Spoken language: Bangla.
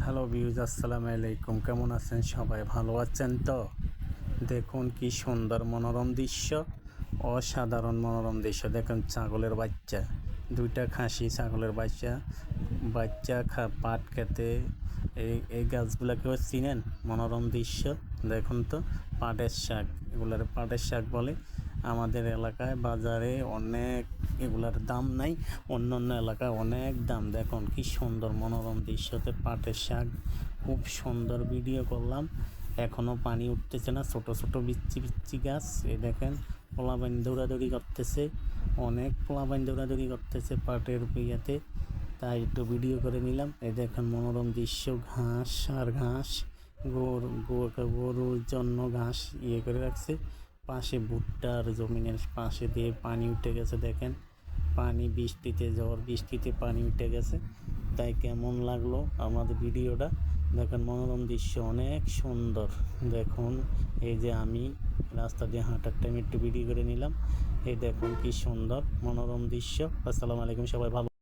হ্যালো ভিউজ, আসসালামু আলাইকুম। কেমন আছেন সবাই? ভালো আছেন তো? দেখুন কি সুন্দর মনোরম দৃশ্য, অসাধারণ মনোরম দৃশ্য। দেখুন ছাগলের বাচ্চা, দুইটা খাসি ছাগলের বাচ্চা পাট খেতে। এই গাছগুলোকেও চিনেন? মনোরম দৃশ্য। দেখুন তো, পাটের শাক, এগুলার পাটের শাক বলে। আমাদের এলাকায় বাজারে অনেক এগুলার দাম নাই, অন্য অন্য এলাকায় অনেক দাম। দেখুন কি সুন্দর মনোরম দৃশ্যতে পাটের শাক, খুব সুন্দর ভিডিও করলাম। এখনও পানি উঠতেছে না, ছোট ছোট বিচ্ছি বিচ্ছি গাছ। এই দেখেন পোলাপাইন দৌড়াদৌড়ি করতেছে, অনেক পোলাপাইন দৌড়াদৌড়ি করতেছে পাটের বিয়েতে, তাই একটু ভিডিও করে নিলাম। এই দেখেন মনোরম দৃশ্য, ঘাস আর ঘাস, গরুর জন্য ঘাস করে রাখছে। পাশে ভুট্টার জমিনের পাশে দিয়ে পানি উঠে গেছে। দেখেন পানি, বৃষ্টিতে পানি উঠে গেছে। তাই কেমন লাগলো আমাদের ভিডিওটা দেখেন, মনোরম দৃশ্য অনেক সুন্দর। দেখুন এই যে আমি রাস্তা দিয়ে হাঁটার টাইম একটু ভিডিও করে নিলাম। এই দেখুন কি সুন্দর মনোরম দৃশ্য। আসসালামু আলাইকুম, সবাই ভালো।